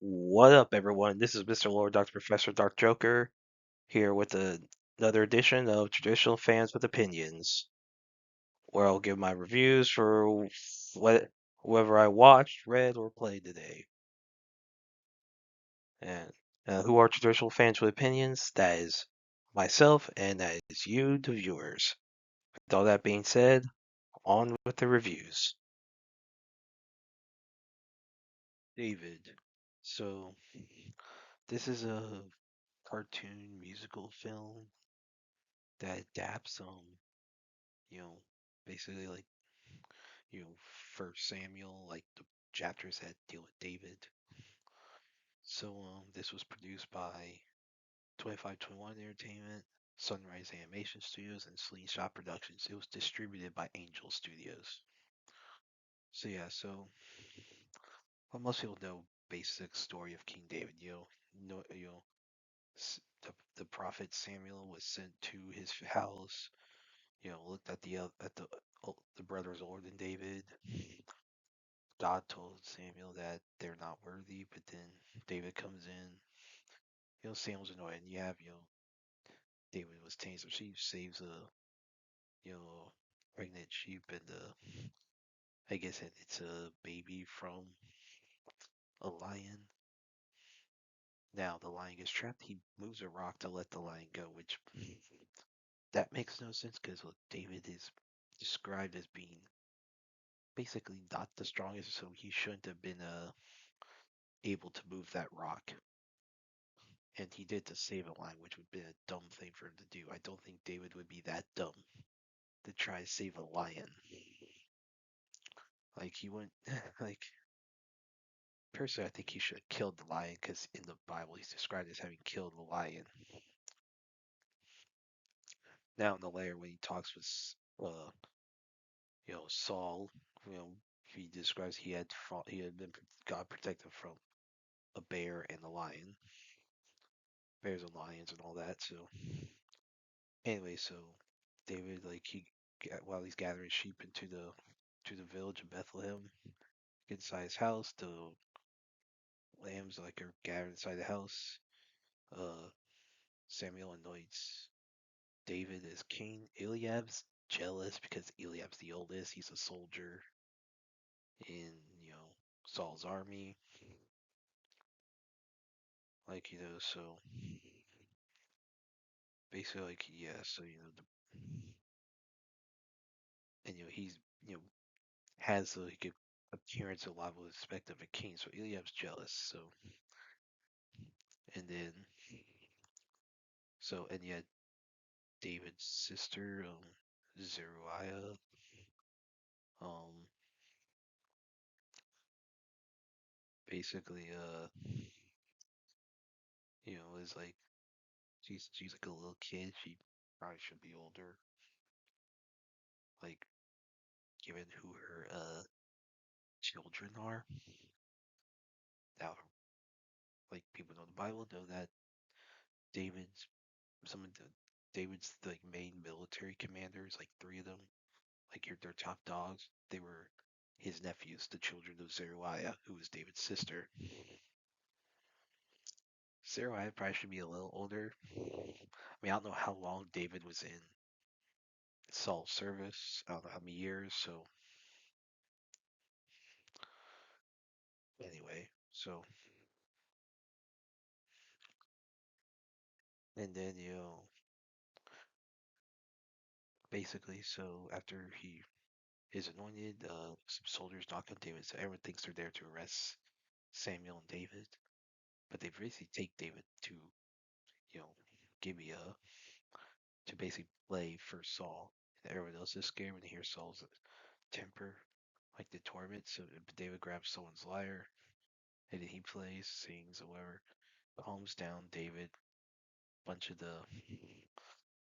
What up, everyone? This is Mr. Lord, Dr. Professor, Dark Joker, here with another edition of Traditional Fans with Opinions, where I'll give my reviews for whoever I watched, read, or played today. And who are Traditional Fans with Opinions? That is myself, and that is you, the viewers. With all that being said, on with the reviews. David. So, this is a cartoon musical film that adapts you know, basically like, First Samuel, like the chapters that deal with David. So, this was produced by 2521 Entertainment, Sunrise Animation Studios, and Slingshot Productions. It was distributed by Angel Studios. So yeah, well, most people know basic story of King David. The prophet Samuel was sent to his house. Looked at the brothers older than David. God told Samuel that they're not worthy, but then David comes in. Samuel's annoyed, and you have, David was tame some sheep, saves pregnant sheep, and I guess it's a baby from a lion. Now the lion gets trapped. He moves a rock to let the lion go, which that makes no sense because David is described as being basically not the strongest, so he shouldn't have been able to move that rock. And he did to save a lion, which would be a dumb thing for him to do. I don't think David would be that dumb to try to save a lion. Like he went, like personally, I think he should have killed the lion because in the Bible he's described as having killed the lion. Now in the layer when he talks with, Saul, you know, he describes he had been God protected from a bear and a lion, bears and lions and all that. So anyway, so David while he's gathering sheep into the village of Bethlehem, inside his house, the lambs are gathered inside the house. Uh, Samuel anoints David as king. Eliab's jealous because Eliab's the oldest. He's a soldier in Saul's army. So basically, yeah. So and he's you know has like a appearance a lot of respect of a king. So Eliab's jealous. And then and yet David's sister, Zeruiah, um, basically, is like she's like a little kid. She probably should be older, like given who her children are. Now, like people know the Bible know that David's some of the David's like main military commanders, like three of them, like their top dogs. They were his nephews, the children of Zeruiah, who was David's sister. Zeruiah probably should be a little older. I mean, I don't know how long David was in Saul's service. I don't know how many years. So anyway, and then basically, so after he is anointed, some soldiers knock on David. So everyone thinks they're there to arrest Samuel and David, but they basically take David to you know Gibeah to basically play for Saul. And everyone else is scared when they hear Saul's temper, like the torment. So David grabs someone's lyre and then he plays, sings, or whatever. Calms down David. Bunch of the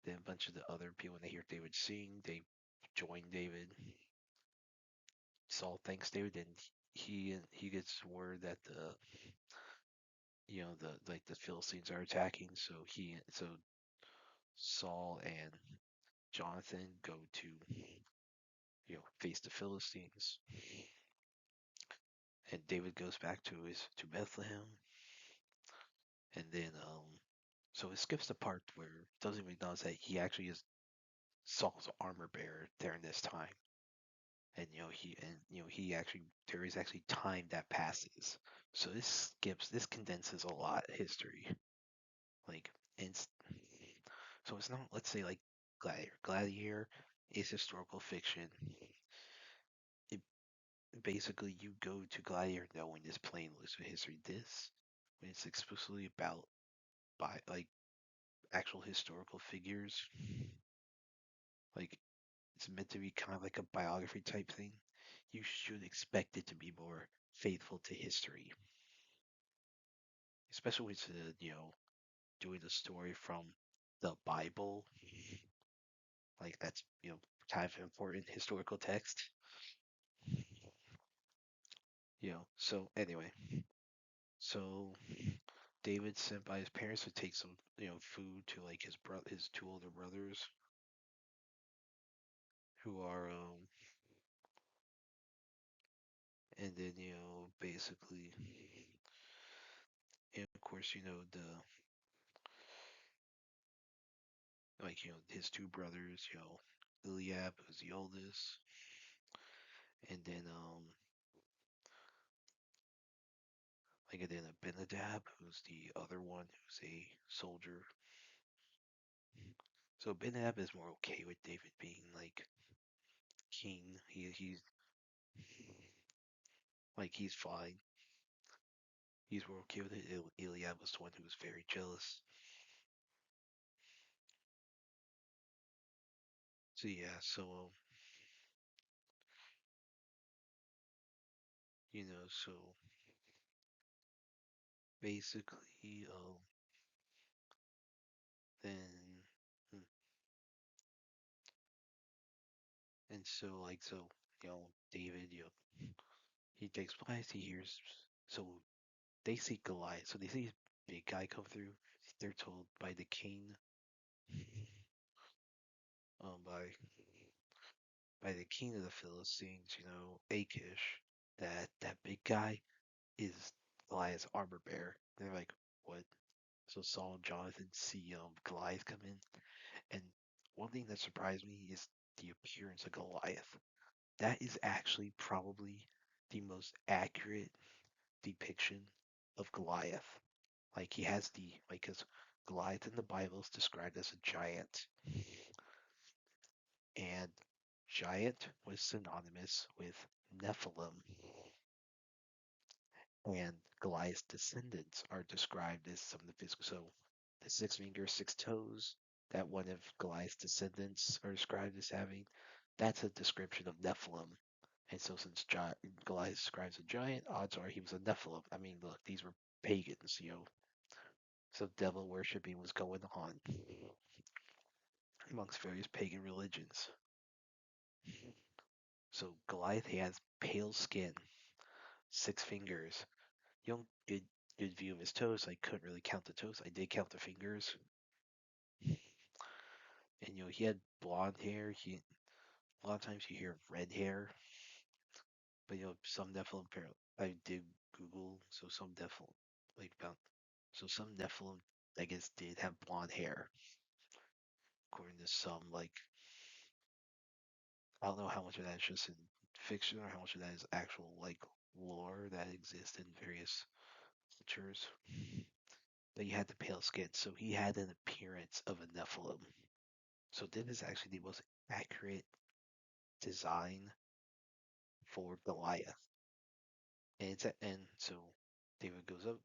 Then a bunch of the other people, when they hear David sing, they join David. Saul thanks David, and he gets word that the Philistines are attacking. So Saul and Jonathan go to face the Philistines, and David goes back to Bethlehem. And then so it skips the part where it doesn't even acknowledge that he actually is Saul's armor bearer during this time. And he actually there is actually time that passes. So this condenses a lot of history. Like and so it's not, let's say, like Gladiator. Gladiator is historical fiction. It basically, you go to Gladiator knowing this plain looks of history. This, when it's explicitly about by like actual historical figures, like it's meant to be kind of like a biography type thing. You should expect it to be more faithful to history, especially when it's doing the story from the Bible. Like that's kind of important historical text. So anyway, so David's sent by his parents to take some food to like his two older brothers who are and then basically, and of course the like his two brothers, Eliab, who's the oldest, and then Abinadab, who's the other one, who's a soldier. So Abinadab is more okay with David being like king. He's like he's fine. He's more okay with it. Eliab was the one who was very jealous. So yeah, so basically then hmm, and David, he takes place. He hears, so they see Goliath. So they see this big guy come through. They're told by the king, um, by by the king of the Philistines, Achish, that big guy is Goliath's armor bearer. They're like, what? So Saul and Jonathan see Goliath come in, and one thing that surprised me is the appearance of Goliath. That is actually probably the most accurate depiction of Goliath. Like he has because Goliath in the Bible is described as a giant, and giant was synonymous with Nephilim, and Goliath's descendants are described as some of the physical. So the 6 fingers, 6 toes that one of Goliath's descendants are described as having, that's a description of Nephilim. And so since Goliath describes a giant, odds are he was a Nephilim. I mean, look, these were pagans, so devil worshipping was going on amongst various pagan religions. So Goliath has pale skin, 6 fingers. You don't get good view of his toes. I couldn't really count the toes. I did count the fingers, and he had blonde hair. He A lot of times you hear red hair, but some Nephilim I did Google, so some Nephilim like found so some Nephilim I guess did have blonde hair, according to some like I don't know how much of that is just in fiction or how much of that is actual like lore that exists in various cultures. But he had the pale skin, so he had an appearance of a Nephilim. So this is actually the most accurate design for Goliath. And so David goes up.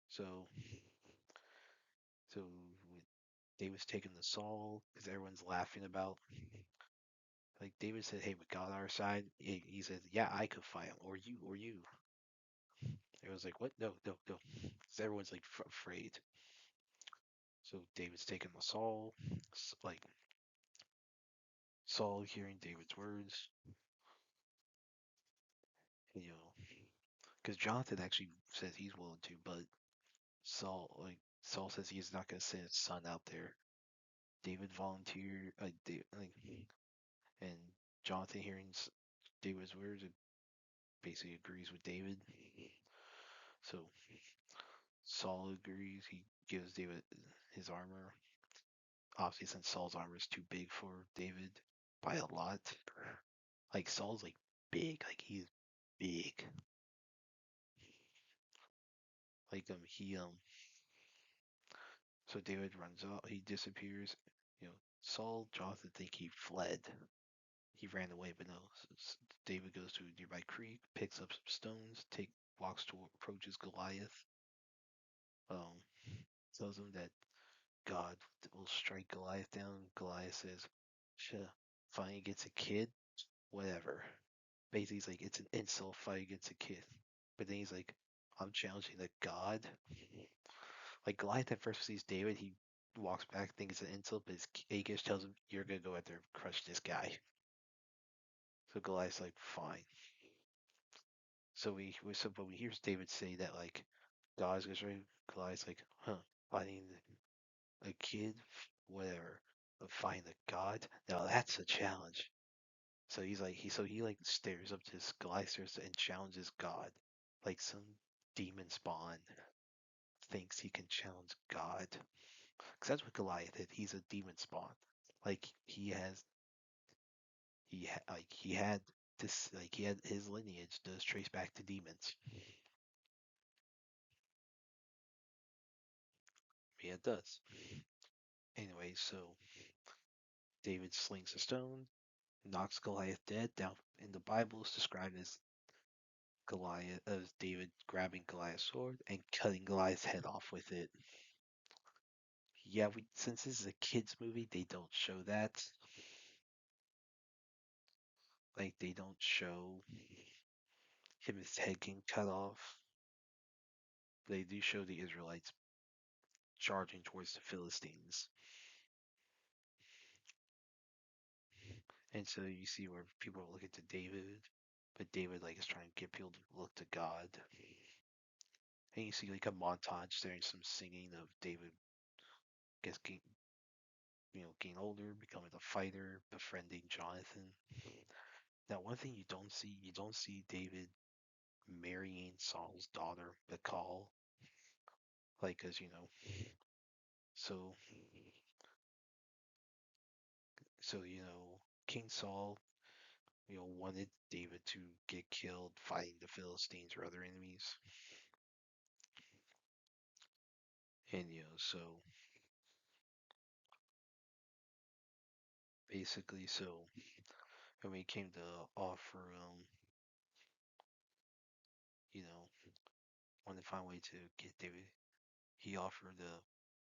So so David's taking the Saul because everyone's laughing about. Like David said, "Hey, we got our side." He says, "Yeah, I could fight him, or you, or you." Everyone's like, "What? No, no, no!" Because everyone's like afraid. So David's taking the Saul, like Saul hearing David's words, and, because Jonathan actually says he's willing to, but Saul says he's not going to send his son out there. David volunteered, and Jonathan hearing David's words, it basically agrees with David. So Saul agrees. He gives David his armor. Obviously, since Saul's armor is too big for David by a lot. Like Saul's like big, like he's big. Like so David runs out, he disappears. You know, Saul, Jonathan think he fled. He ran away, but no. David goes to a nearby creek, picks up some stones, walks to approaches Goliath. Um, tells him that God will strike Goliath down. Goliath says, "Sure, fine against a kid, whatever." Basically, he's like, it's an insult fight against a kid. But then he's like, I'm challenging the God. Like Goliath at first sees David, he walks back, thinks it's an insult, but Achish tells him, "You're gonna go out there and crush this guy." So Goliath's like, "Fine." But we hears David say that like God's gonna strike. Goliath's like, "Huh? Fighting a kid, whatever. But fighting the God? Now that's a challenge." So he's like he like stares up to his Goliath stares and challenges God, like some demon spawn thinks he can challenge God. Because that's what Goliath is. He's a demon spawn. Like he had this like he had his lineage does trace back to demons. Yeah, it does. Anyway, so David slings a stone, knocks Goliath dead. Down in the Bible, it's described as David grabbing Goliath's sword and cutting Goliath's head off with it. Yeah, since this is a kids movie, they don't show that. Like they don't show his head getting cut off. They do show the Israelites charging towards the Philistines. And so you see where people are looking to David, but David like is trying to get people to look to God. And you see like a montage there and some singing of David gets getting older, becoming a fighter, befriending Jonathan. Now one thing you don't see David marrying Saul's daughter, Michal, like as so King Saul wanted David to get killed fighting the Philistines or other enemies. And so basically, when he came to offer, you know, wanted to find a way to get David, he offered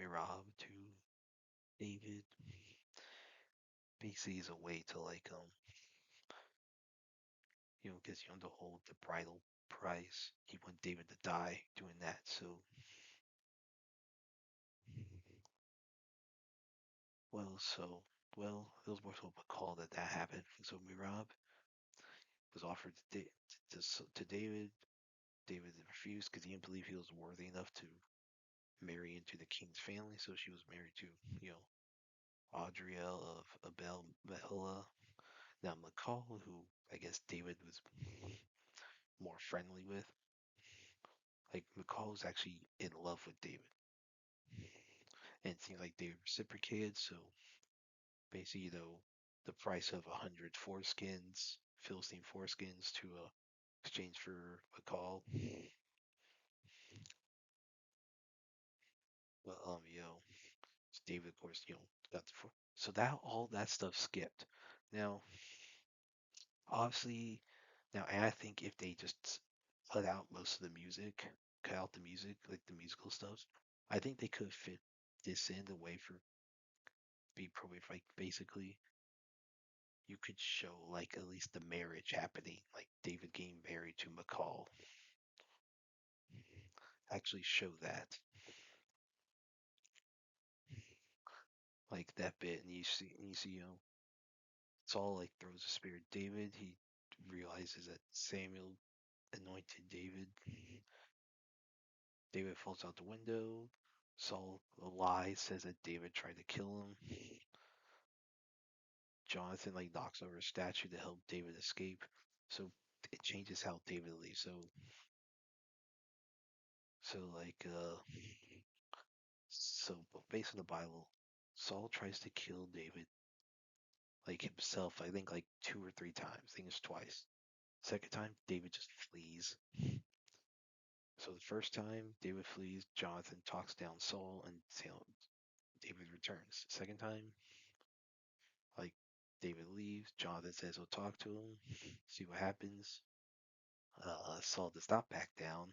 Mirab to David. Basically, as a way to because to hold the bridal price. He wanted David to die doing that. So, well, so it was more so a call that happened. So Mirab was offered to David. David refused because he didn't believe he was worthy enough to marry into the king's family. So she was married to, Adriel of Abel Meholah. Now Michal, who I guess David was more friendly with, like Michal was actually in love with David, and it seems like they reciprocated. So basically, the price of 100 Philistine foreskins to exchange for Michal. But David, of course, got so that all that stuff skipped. Now, obviously, and I think if they just cut out most of the music, cut out the music, like the musical stuff, I think they could fit this in the way for be probably like basically you could show like at least the marriage happening, like David getting married to Michal. Actually show that, like that bit, and you see, Saul like throws a spear at David. He realizes that Samuel anointed David. David falls out the window. Saul lies, says that David tried to kill him. Jonathan like knocks over a statue to help David escape. So it changes how David leaves. So based on the Bible, Saul tries to kill David like himself. I think like 2 or 3 times. I think it's twice. Second time, David just flees. So the first time David flees, Jonathan talks down Saul, and David returns. Second time, like David leaves, Jonathan says he'll talk to him, see what happens. Saul does not back down,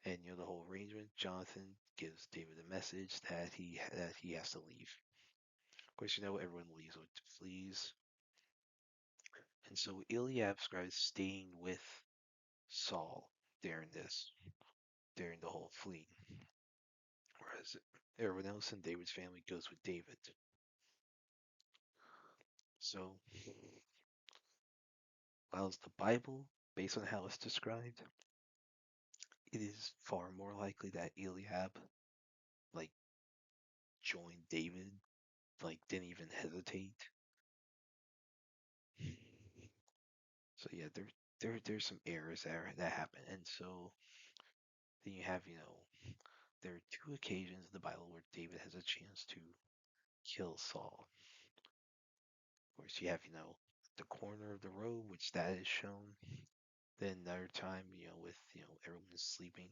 and the whole arrangement. Jonathan gives David a message that he has to leave. Of course, everyone leaves or flees, and so Eliab describes staying with Saul during during the whole fleeing, whereas everyone else in David's family goes with David. So, whilst the Bible, based on how it's described, it is far more likely that Eliab like joined David, like didn't even hesitate. So yeah, there's some errors there that happen, and so then you have there are two occasions in the Bible where David has a chance to kill Saul. Of course, you have the corner of the road, which that is shown. Then another time, with everyone is sleeping,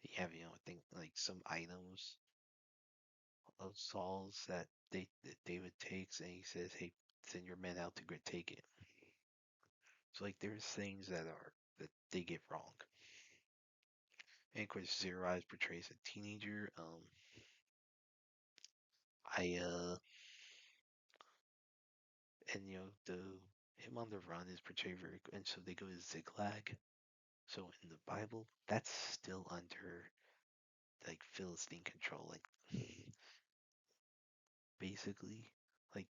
you have I think like some items of Saul's that David takes, and he says, "Hey, send your men out to go take it." So like there's things that they get wrong. And of course, Zero Eyes portrays a teenager. I and the him on the run is portrayed very good, and so they go to Ziklag. So in the Bible, that's still under like Philistine control. Like basically, like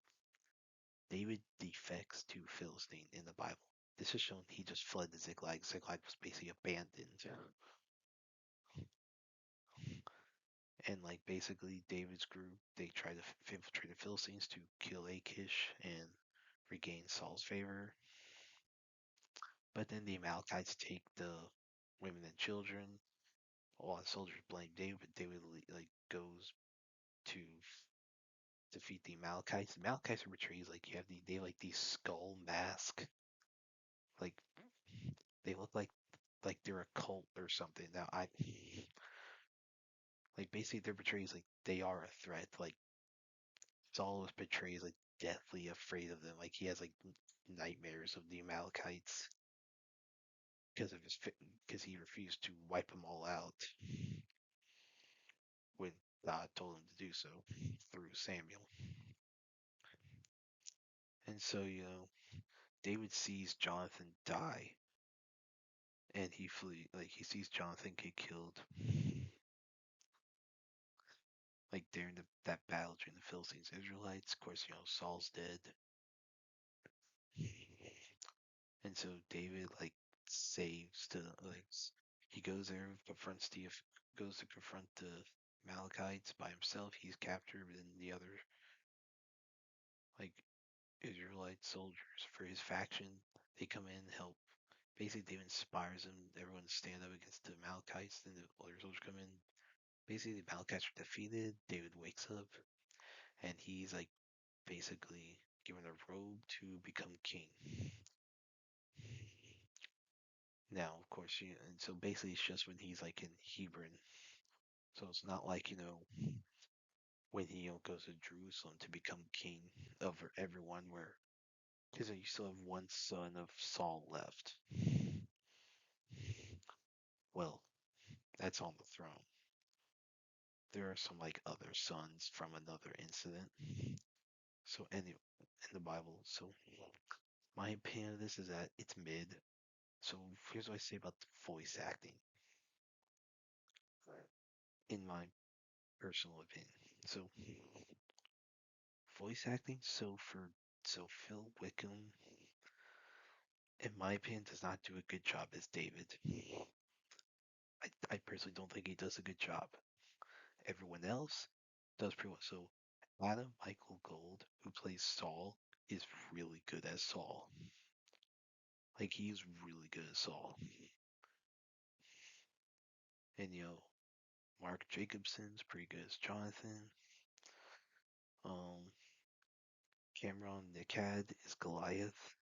David defects to Philistine in the Bible. This is shown he just fled to Ziklag. Ziklag was basically abandoned. And like basically David's group, they try to infiltrate the Philistines to kill Achish and regain Saul's favor. But then the Amalekites take the women and children. All the soldiers blame David, but David like goes to defeat the Amalekites. The Amalekites are betrayed. Like you have they have like these skull mask. Like they look like they're a cult or something. Now I like basically they're portrayed like they are a threat. Like Saul was portrayed like deathly afraid of them. Like he has like nightmares of the Amalekites because he refused to wipe them all out when God told him to do so through Samuel. And so David sees Jonathan die, and he flee like he sees Jonathan get killed, like during that battle between the Philistines and Israelites. Of course, Saul's dead, and so David like saves to like he goes there, goes to confront the Amalekites by himself. He's captured, and the other like Israelite soldiers for his faction they come in and help. Basically, David inspires them. Everyone to stand up against the Amalekites. Then the other soldiers come in. Basically, the Amalekites are defeated. David wakes up, and he's like basically given a robe to become king. Now, of course, and so basically it's just when he's like in Hebron. So it's not like, when he goes to Jerusalem to become king over everyone, where, because you still have one son of Saul left. Well, that's on the throne. There are some like other sons from another incident. So anyway, in the Bible, so my opinion of this is that it's mid. So here's what I say about the voice acting, in my personal opinion. So voice acting, so Phil Wickham, in my opinion, does not do a good job as David. I personally don't think he does a good job. Everyone else does pretty well. So Adam Michael Gold, who plays Saul, is really good as Saul. Like he's really good as Saul. And Mark Jacobson's pretty good as Jonathan. Um, Cameron Nicad is Goliath.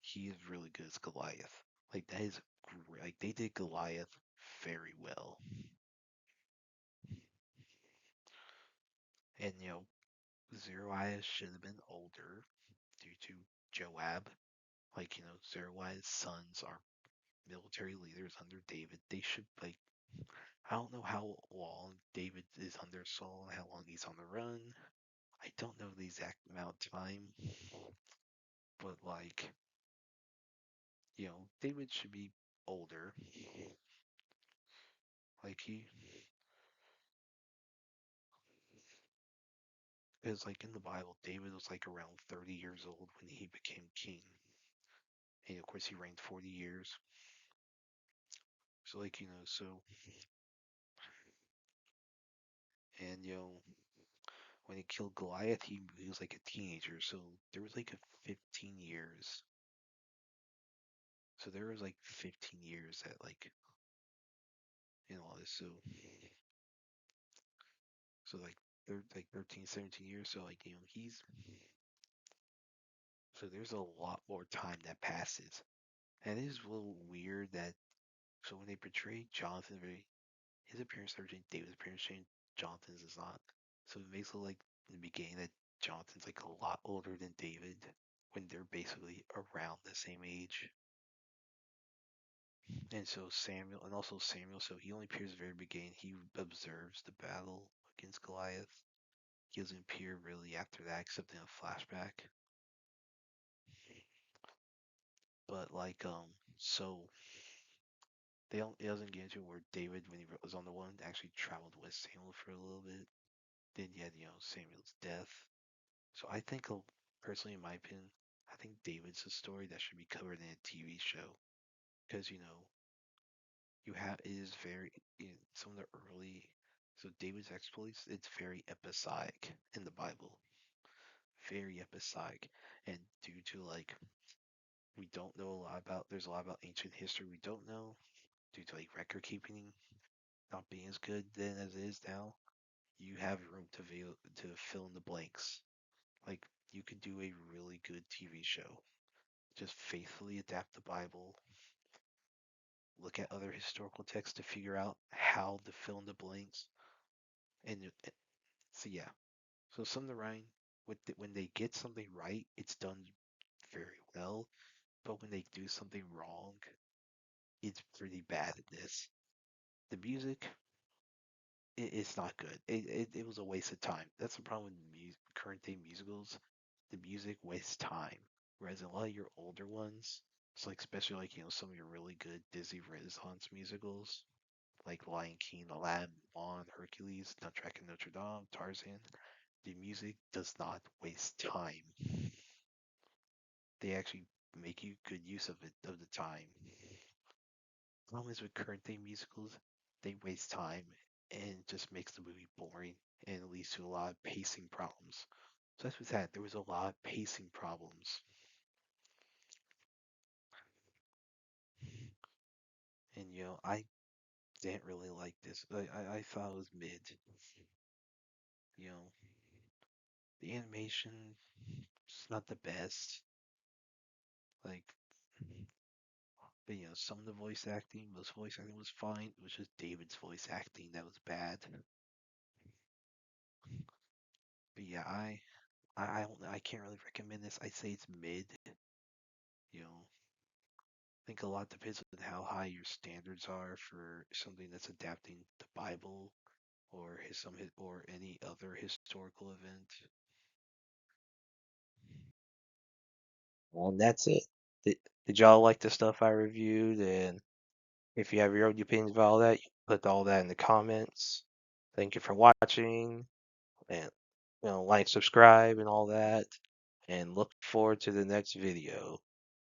He is really good as Goliath. Like that is great. Like they did Goliath very well. And Zeruiah should have been older due to Joab. Like Zeruiah's sons are military leaders under David. They should like I don't know how long David is under Saul and how long he's on the run. I don't know the exact amount of time, but David should be older. Like because like in the Bible, David was like around 30 years old when he became king. And of course he reigned 40 years. So and when he killed Goliath, he was like a teenager. So there was like a 15 years. So there was like 15 years that all this. So like 13, 17 years. So he's so there's a lot more time that passes. And it is a little weird that so when they portray Jonathan, his appearance changed, David's appearance changed, Jonathan's is not. So it makes it look like in the beginning that Jonathan's like a lot older than David when they're basically around the same age. And so Samuel, so he only appears at the very beginning. He observes the battle against Goliath. He doesn't appear really after that, except in a flashback. But so it doesn't get into where David, when he was on the one, actually traveled with Samuel for a little bit. Then you had Samuel's death. So I think personally, in my opinion, I think David's a story that should be covered in a TV show because you have it is very some of the early so David's exploits, it's very episodic in the Bible, very episodic, and due to we don't know a lot about there's a lot about ancient history we don't know due to record keeping not being as good then as it is now. You have room to fill in the blanks. Like you could do a really good TV show, just faithfully adapt the Bible, look at other historical texts to figure out how to fill in the blanks, and so yeah. So some of the writing, when they get something right, it's done very well. But when they do something wrong, it's pretty bad in this. The music, it's not good. It was a waste of time. That's the problem with current day musicals. The music wastes time. Whereas a lot of your older ones, it's especially some of your really good Disney Renaissance musicals, like Lion King, Aladdin, Mulan, Hercules, Nutcracker, Notre Dame, Tarzan. The music does not waste time. They actually make you good use of the time. Problem is with current day musicals, they waste time and it just makes the movie boring and it leads to a lot of pacing problems. So that's what's that. There was a lot of pacing problems. And I didn't really like this. I thought it was mid. You know, the animation is not the best. Like, but some of the voice acting, most voice acting was fine. It was just David's voice acting that was bad. But yeah, I can't really recommend this. I say it's mid. I think a lot depends on how high your standards are for something that's adapting the Bible or or any other historical event. Well, and that's it. Did y'all like the stuff I reviewed? And if you have your own opinions about all that, you can put all that in the comments. Thank you for watching, and like, subscribe, and all that. And look forward to the next video.